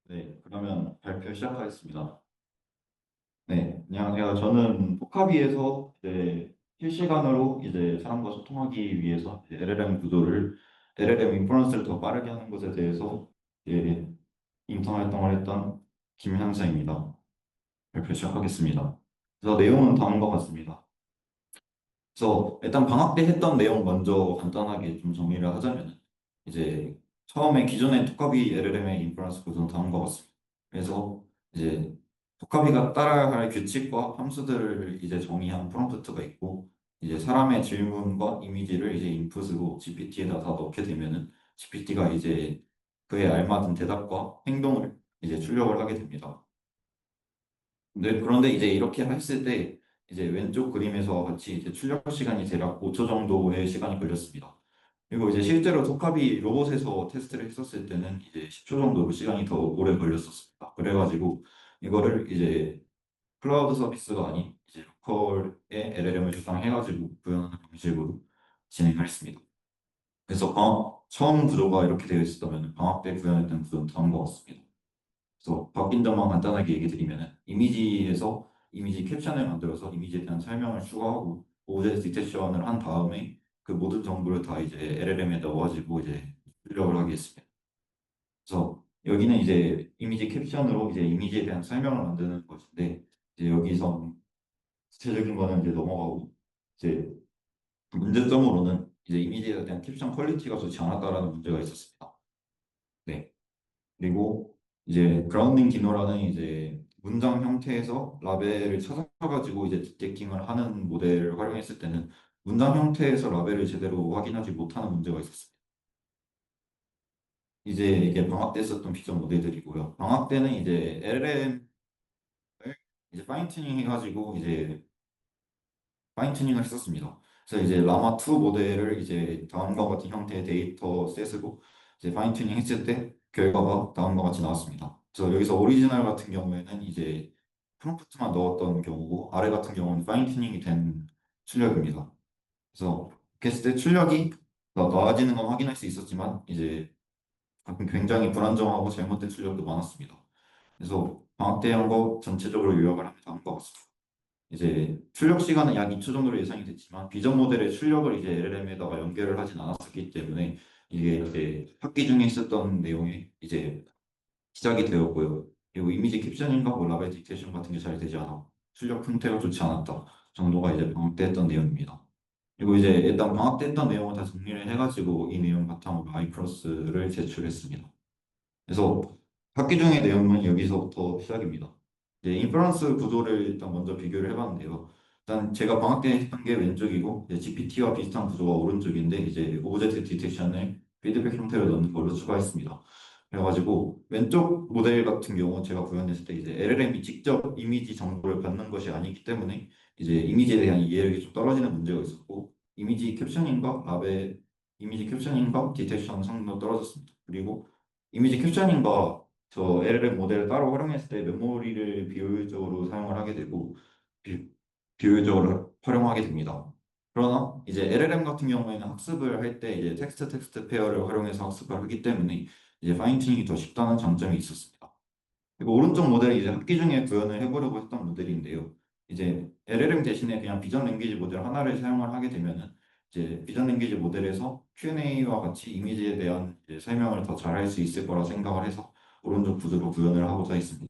네, 그러면 발표 시작하겠습니다. 네, 안녕하세요. 저는 포카비에서 실시간으로 사람과 소통하기 위해서 LLM 구조를, LLM 인퍼런스를 더 빠르게 하는 것에 대해서 이제 인턴 활동을 했던 김향사입니다. 발표 시작하겠습니다. 그래서 내용은 다음과 같습니다. 그래서 일단 방학 때 했던 내용 먼저 간단하게 좀 정리를 하자면 이제 처음에 기존의 토카비 LLM의 인퍼런스 구조는 다음과 같습니다. 그래서 이제 토카비가 따라야 할 규칙과 함수들을 정의한 프롬프트가 있고 이제 사람의 질문과 이미지를 인풋으로 GPT에다 다 넣게 되면은 GPT가 그에 알맞은 대답과 행동을 출력을 하게 됩니다. 네, 그런데 이렇게 했을 때 왼쪽 그림에서 같이 출력 시간이 대략 5초 정도의 시간이 걸렸습니다. 그리고 실제로 토카비 로봇에서 테스트를 했었을 때는 10초 정도로 시간이 더 오래 걸렸었습니다. 그래가지고 이거를 클라우드 서비스가 아닌 로컬에 LLM을 구상해가지고 구현하는 방식으로 진행을 했습니다. 그래서 처음 구조가 이렇게 되어 있었다면 방학 때 구현했던 구조는 다음과 같습니다. 그래서 바뀐 점만 간단하게 얘기 드리면은 이미지에서 이미지 캡션을 만들어서 이미지에 대한 설명을 추가하고 오브젝트 디텍션을 한 다음에 그 모든 정보를 다 LLM에 넣어가지고 출력을 하게 했습니다. 그래서 여기는 이미지 캡션으로 이미지에 대한 설명을 만드는 것인데 여기서 구체적인 거는 넘어가고 이제 문제점으로는 이미지에 대한 캡션 퀄리티가 좋지 않았다라는 문제가 있었습니다. 네. 그리고 그라운딩 기노라는 문장 형태에서 라벨을 찾아가지고 디텍팅을 하는 모델을 활용했을 때는 문장 형태에서 라벨을 제대로 확인하지 못하는 문제가 있었습니다. 이게 방학 때 썼던 비전 모델들이고요. 방학 때는 LLM을 파인 튜닝 해가지고 파인 튜닝을 했었습니다. 그래서 라마 2 모델을 다음과 같은 형태의 데이터 셋으로 파인 튜닝 했을 때 결과가 다음과 같이 나왔습니다. 그래서 여기서 오리지널 같은 경우에는 프롬프트만 넣었던 경우고 아래 같은 경우는 파인 튜닝이 된 출력입니다. 그래서 이렇게 했을 때 출력이 나아지는 건 확인할 수 있었지만 가끔 굉장히 불안정하고 잘못된 출력도 많았습니다. 그래서 방학 때 한 거 전체적으로 요약을 하면 다음과 같습니다. 출력 시간은 약 2초 정도로 예상이 됐지만 비전 모델의 출력을 LLM에다가 연결을 하진 않았었기 때문에 이게 학기 중에 있었던 내용이 시작이 되었고요. 그리고 이미지 캡션인가 뭐 라벨 딕테이션 같은 게 잘 되지 않아 출력 형태가 좋지 않았다 정도가 방학 때 했던 내용입니다. 그리고 일단 방학 때 했던 내용을 다 정리를 해가지고 이 내용 바탕으로 아이플러스를 제출했습니다. 그래서 학기 중의 내용은 여기서부터 시작입니다. 인퍼런스 구조를 일단 먼저 비교를 해봤는데요. 일단 제가 방학 때 했던 게 왼쪽이고 GPT와 비슷한 구조가 오른쪽인데 오브젝트 디텍션을 피드백 형태로 넣는 걸로 추가했습니다. 그래가지고 왼쪽 모델 같은 경우 제가 구현했을 때 LLM이 직접 이미지 정보를 받는 것이 아니기 때문에 이미지에 대한 이해력이 좀 떨어지는 문제가 있었고 이미지 캡션인과 라벨 이미지 캡션인과 디텍션 성능도 떨어졌습니다. 그리고 이미지 캡션인과 저 LLM 모델을 따로 활용했을 때 메모리를 비효율적으로 사용을 하게 되고 비, 비효율적으로 활용하게 됩니다. 그러나 LLM 같은 경우에는 학습을 할 때 텍스트 텍스트 페어를 활용해서 학습을 하기 때문에 파인 튜닝이 더 쉽다는 장점이 있었습니다. 그리고 오른쪽 모델이 학기 중에 구현을 해보려고 했던 모델인데요. LLM 대신에 그냥 비전 랭귀지 모델 하나를 사용을 하게 되면은 비전 랭귀지 모델에서 Q&A와 같이 이미지에 대한 설명을 더 잘할 수 있을 거라 생각을 해서 오른쪽 구조로 구현을 하고자 했습니다.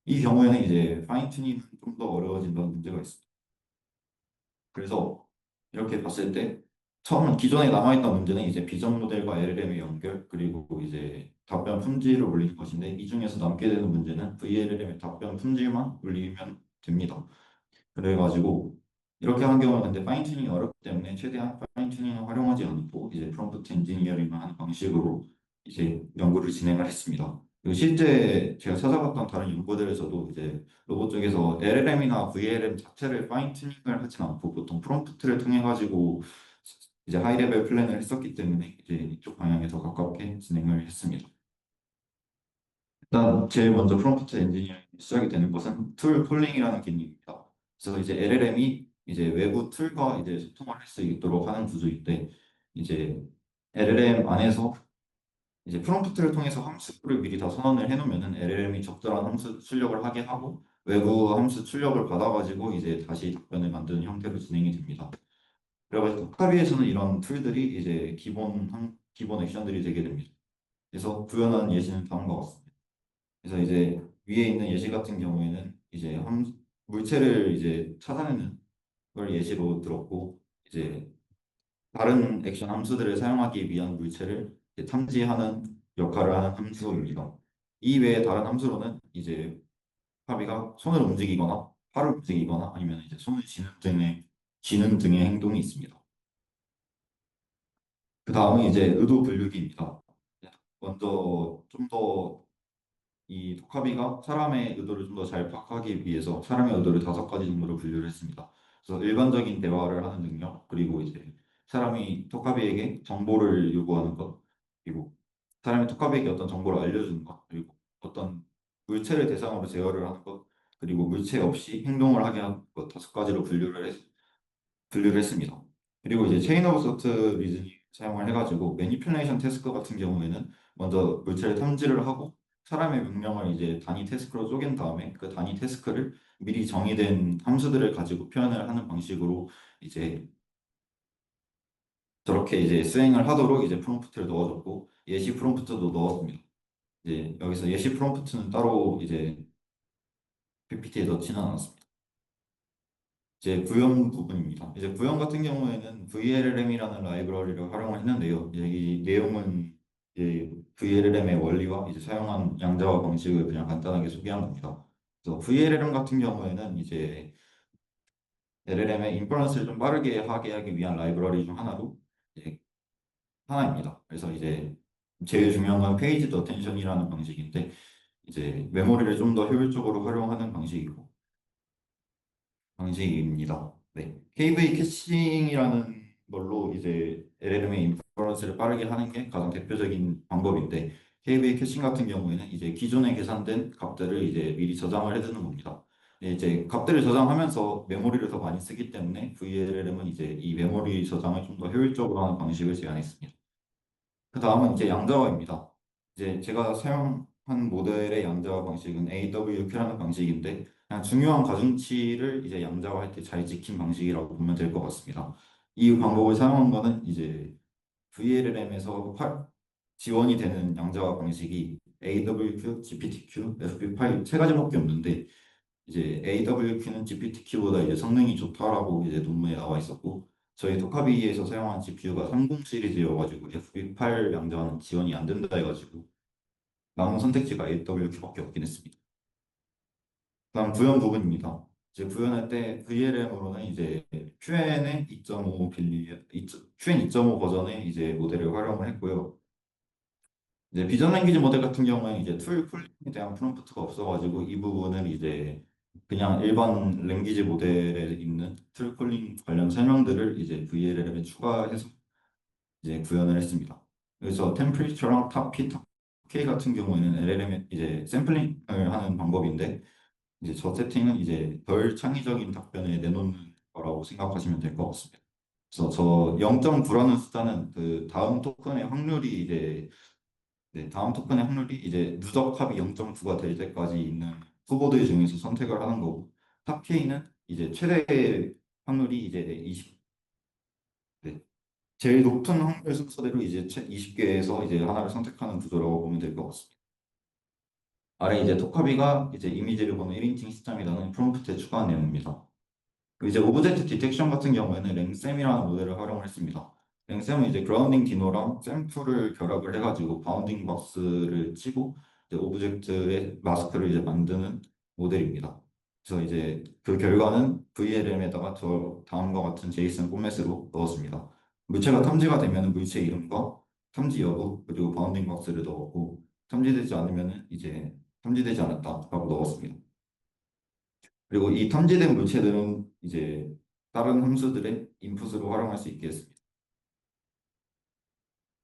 이 경우에는 파인 튜닝은 좀 더 어려워진다는 문제가 있습니다. 그래서 이렇게 봤을 때 처음 기존에 남아있던 문제는 비전 모델과 LLM의 연결 그리고 답변 품질을 올리는 것인데 이 중에서 남게 되는 문제는 VLLM의 답변 품질만 올리면 됩니다. 그래가지고 이렇게 하는 경우는 근데 파인 튜닝이 어렵기 때문에 최대한 파인 튜닝을 활용하지 않고 프롬프트 엔지니어링을 하는 방식으로 연구를 진행을 했습니다. 그리고 실제 제가 찾아봤던 다른 연구들에서도 로봇 쪽에서 LLM이나 VLM 자체를 파인 튜닝을 하진 않고 보통 프롬프트를 통해 가지고 하이 레벨 플랜을 했었기 때문에 이쪽 방향에 더 가깝게 진행을 했습니다. 일단 제일 먼저 프롬프트 엔지니어링이 시작이 되는 것은 툴 폴링이라는 개념입니다. 그래서 LLM이 외부 툴과 소통을 할 수 있도록 하는 구조인데 이제 LLM 안에서 이제 프롬프트를 통해서 함수를 미리 다 선언을 해놓으면은 LLM이 적절한 함수 출력을 하게 하고 외부 함수 출력을 받아가지고 이제 다시 답변을 만드는 형태로 진행이 됩니다. 그래가지고 톡카비에서는 이런 툴들이 이제 기본 액션들이 되게 됩니다. 그래서 구현한 예시는 다음과 같습니다. 그래서 이제 위에 있는 예시 같은 경우에는 이제 물체를 이제 찾아내는 걸 예시로 들었고 이제 다른 액션 함수들을 사용하기 위한 물체를 이제 탐지하는 역할을 하는 함수입니다. 이 외에 다른 함수로는 이제 파비가 손을 움직이거나 팔을 움직이거나 아니면 이제 손을 쥐는 등의 행동이 있습니다. 그 다음은 이제 의도 분류기입니다. 먼저 좀 더 이 토카비가 사람의 의도를 좀 더 잘 파악하기 위해서 사람의 의도를 5가지 정도로 분류를 했습니다. 그래서 일반적인 대화를 하는 능력, 그리고 이제 사람이 토카비에게 정보를 요구하는 것, 그리고 사람이 토카비에게 어떤 정보를 알려주는 것, 그리고 어떤 물체를 대상으로 제어를 하는 것, 그리고 물체 없이 행동을 하게 하는 것 5가지로 분류를 했습니다. 그리고 이제 체인 오브 소트 리즈닝 사용을 해가지고 매니플레이션 태스크 같은 경우에는 먼저 물체를 탐지를 하고 사람의 명령을 이제 단위 태스크로 쪼갠 다음에 그 단위 태스크를 미리 정의된 함수들을 가지고 표현을 하는 방식으로 이제 저렇게 이제 수행을 하도록 이제 프롬프트를 넣어줬고 예시 프롬프트도 넣었습니다. 이제 여기서 예시 프롬프트는 따로 이제 PPT에 넣지는 않았습니다. 이제 구형 부분입니다. 이제 구형 같은 경우에는 VLLM이라는 라이브러리를 활용을 했는데요. 이제 이 내용은 이제 VLLM의 원리와 이제 사용한 양자화 방식을 그냥 간단하게 소개한 겁니다. 그래서 VLLM 같은 경우에는 이제 LLM의 인퍼런스를 좀 빠르게 하게 하기 위한 라이브러리 중 이제 하나입니다. 그래서 이제 제일 중요한 건 페이지 어텐션이라는 방식인데 이제 메모리를 좀 더 효율적으로 활용하는 방식입니다. 네. KV 캐싱이라는 걸로 이제 LLM의 인퍼런스를 빠르게 하는 게 가장 대표적인 방법인데 KV 캐싱 같은 경우에는 이제 기존에 계산된 값들을 이제 미리 저장을 해두는 겁니다. 네, 이제 값들을 저장하면서 메모리를 더 많이 쓰기 때문에 VLLM은 이제 이 메모리 저장을 좀 더 효율적으로 하는 방식을 제안했습니다. 그 다음은 이제 양자화입니다. 이제 제가 사용한 모델의 양자화 방식은 AWQ라는 방식인데 그냥 중요한 가중치를 이제 양자화할 때 잘 지킨 방식이라고 보면 될 것 같습니다. 이 방법을 사용한 거는 이제 VLLM에서 지원이 되는 양자화 방식이 AWQ, GPTQ, FP8 세 가지밖에 없는데 이제 AWQ는 GPTQ보다 이제 성능이 좋다라고 이제 논문에 나와 있었고 저희 토카비에서 사용한 GPU가 30 시리즈여가지고 FP8 양자는 지원이 안 된다 해가지고 남은 선택지가 AWQ밖에 없긴 했습니다. 다음 구현 부분입니다. 이제 구현할 때 VLM으로는 이제 QN의 2.5 QN 2.5 버전의 이제 모델을 활용을 했고요. 이제 비전 랭귀지 모델 같은 경우에는 이제 툴 쿨링에 대한 프롬프트가 없어가지고 이 부분은 이제 그냥 일반 랭귀지 모델에 있는 툴 쿨링 관련 설명들을 이제 VLLM에 추가해서 이제 구현을 했습니다. 그래서 템퍼리처랑 탑키, 탑K 같은 경우에는 LLM에 이제 샘플링을 하는 방법인데 이제 저 세팅은 이제 덜 창의적인 답변을 내놓는 거라고 생각하시면 될 것 같습니다. 그래서 저 0.9라는 숫자는 그 다음 토큰의 확률이 이제 네, 다음 토큰의 확률이 이제 누적 합이 0.9가 될 때까지 있는 후보들 중에서 선택을 하는 거고 탑 K는 이제 최대 확률이 이제 20, 네, 제일 높은 확률 순서대로 이제 20개에서 이제 하나를 선택하는 구조라고 보면 될 것 같습니다. 아래 이제 토카비가 이제 이미지를 보는 1인칭 시점이라는 프롬프트에 추가한 내용입니다. 이제 오브젝트 디텍션 같은 경우에는 랭셈이라는 모델을 활용을 했습니다. 랭셈은 이제 그라운딩 디노랑 샘플을 결합을 해가지고 바운딩 박스를 치고 이제 오브젝트의 마스크를 이제 만드는 모델입니다. 그래서 이제 그 결과는 VLM에다가 저 다음과 같은 제이슨 포맷으로 넣었습니다. 물체가 탐지가 되면 물체 이름과 탐지 여부 그리고 바운딩 박스를 넣었고 탐지되지 않으면 이제 탐지되지 않았다라고 넣었습니다. 그리고 이 탐지된 물체들은 이제 다른 함수들의 인풋으로 활용할 수 있게 했습니다.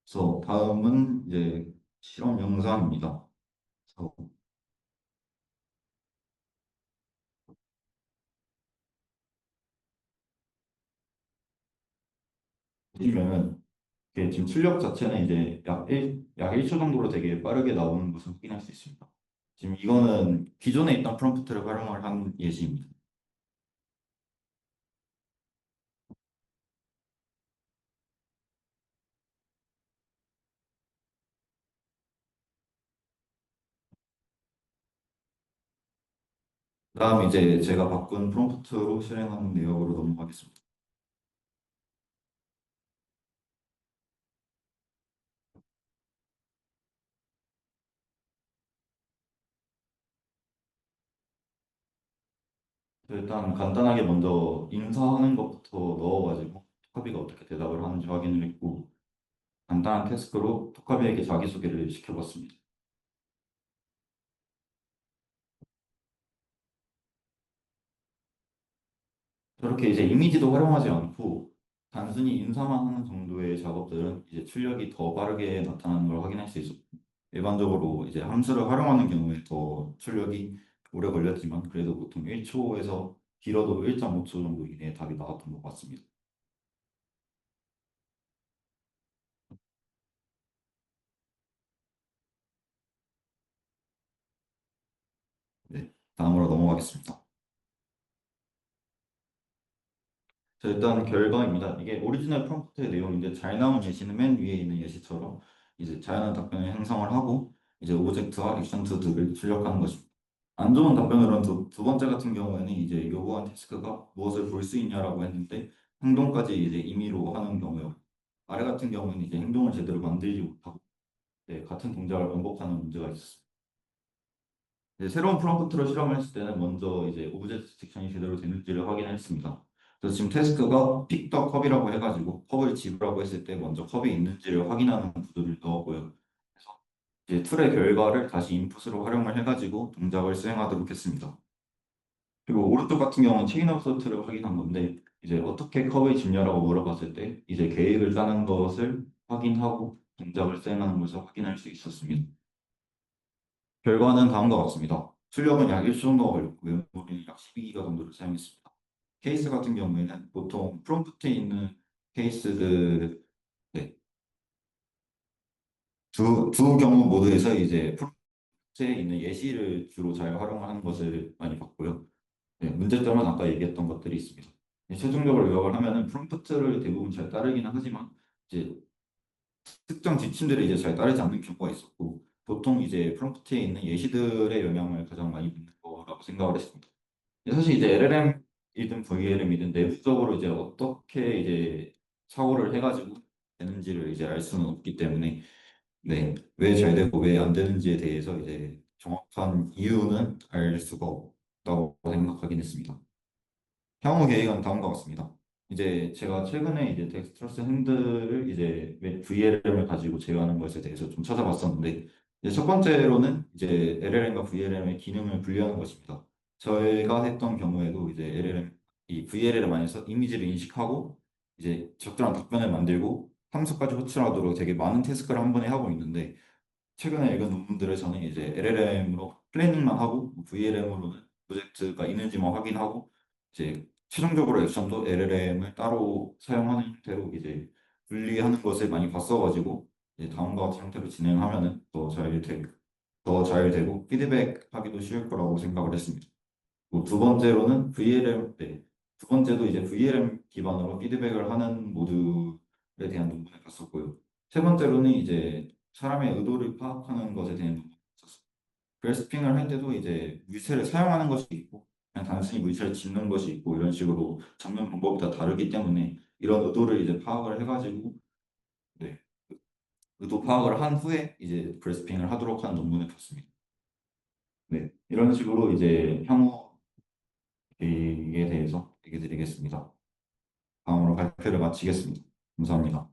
그래서 다음은 이제 실험 영상입니다. 그래서 보시면 이게 지금 출력 자체는 이제 약 1초 정도로 되게 빠르게 나오는 것을 확인할 수 있습니다. 지금 이거는 기존에 있던 프롬프트를 활용을 한 예시입니다. 그다음 이제 제가 바꾼 프롬프트로 실행하는 내역으로 넘어가겠습니다. 일단 간단하게 먼저 인사하는 것부터 넣어가지고 토카비가 어떻게 대답을 하는지 확인을 했고 간단한 태스크로 토카비에게 자기소개를 시켜봤습니다. 저렇게 이제 이미지도 활용하지 않고 단순히 인사만 하는 정도의 작업들은 이제 출력이 더 빠르게 나타나는 걸 확인할 수 있었고 일반적으로 이제 함수를 활용하는 경우에 더 출력이 오래 걸렸지만 그래도 보통 1초에서 길어도 1.5초 정도 이내에 답이 나왔던 것 같습니다. 네, 다음으로 넘어가겠습니다. 자, 일단 결과입니다. 이게 오리지널 프롬프트의 내용인데 잘 나온 예시는 맨 위에 있는 예시처럼 이제 자연한 답변을 생성을 하고 이제 오브젝트와 액션투들을 출력하는 것입니다. 안 좋은 답변으로는 두 번째 같은 경우에는 이제 요구한 태스크가 무엇을 볼 수 있냐라고 했는데 행동까지 이제 임의로 하는 경우요. 아래 같은 경우는 이제 행동을 제대로 만들지 못하고 같은 동작을 반복하는 문제가 있었습니다. 이제 새로운 프롬프트로 실험을 했을 때는 먼저 이제 오브젝트 디텍션이 제대로 되는지를 확인했습니다. 그래서 지금 태스크가 픽 더 컵이라고 해가지고 컵을 집으라고 했을 때 먼저 컵이 있는지를 확인하는 구조를 넣었고요. 그래서 이제 툴의 결과를 다시 인풋으로 활용을 해가지고 동작을 수행하도록 했습니다. 그리고 오른쪽 같은 경우는 체인 오브 소트를 확인한 건데 이제 어떻게 컵을 집냐라고 물어봤을 때 이제 계획을 짜는 것을 확인하고 동작을 수행하는 것을 확인할 수 있었습니다. 결과는 다음과 같습니다. 출력은 약 1초 정도가 걸렸고요. 메모리는 약 12기가 정도를 사용했습니다. 케이스 같은 경우에는 보통 프롬프트에 있는 케이스들 네, 두 경우 모두에서 이제 프롬프트에 있는 예시를 주로 잘 활용하는 것을 많이 봤고요. 네, 문제점은 아까 얘기했던 것들이 있습니다. 최종적으로 요약을 하면은 프롬프트를 대부분 잘 따르기는 하지만 이제 특정 지침들을 이제 잘 따르지 않는 경우가 있었고 보통 이제 프롬프트에 있는 예시들의 영향을 가장 많이 받는 거라고 생각을 했습니다. 사실 이제 LLM이든 VLM이든 내부적으로 이제 어떻게 이제 사고를 해가지고 되는지를 이제 알 수는 없기 때문에 네, 왜 잘 되고 왜 안 되는지에 대해서 이제 정확한 이유는 알 수가 없다고 생각하긴 했습니다. 향후 계획은 다음과 같습니다. 이제 제가 최근에 이제 덱스트러스 핸들을 이제 VLM을 가지고 제어하는 것에 대해서 좀 찾아봤었는데 이제 첫 번째로는 이제 LLM과 VLM의 기능을 분리하는 것입니다. 저희가 했던 경우에도 이제 LLM 이 VLM 안에서 이미지를 인식하고 이제 적절한 답변을 만들고 함수까지 호출하도록 되게 많은 태스크를 한 번에 하고 있는데 최근에 읽은 논문들에서는 이제 LLM으로 플래닝만 하고 VLM으로는 프로젝트가 있는지만 확인하고 이제 최종적으로 액션도 LLM을 따로 사용하는 형태로 이제 분리하는 것을 많이 봤어가지고 이제 다음과 같은 형태로 진행하면은 더 잘 되고 피드백하기도 쉬울 거라고 생각을 했습니다. 두 번째로는 두 번째도 이제 VLM 기반으로 피드백을 하는 모듈에 대한 논문을 봤었고요. 세 번째로는 이제 사람의 의도를 파악하는 것에 대한 논문을 봤었어요. 그래스핑을 할 때도 이제 물체를 사용하는 것이 있고, 그냥 단순히 물체를 짓는 것이 있고, 이런 식으로 잡는 방법이 다 다르기 때문에 이런 의도를 이제 파악을 해가지고, 네, 의도 파악을 한 후에 이제 그래스핑을 하도록 하는 논문을 봤습니다. 네, 이런 식으로 이제 향후 계획에 대해서 얘기 드리겠습니다. 다음으로 발표를 마치겠습니다. 감사합니다.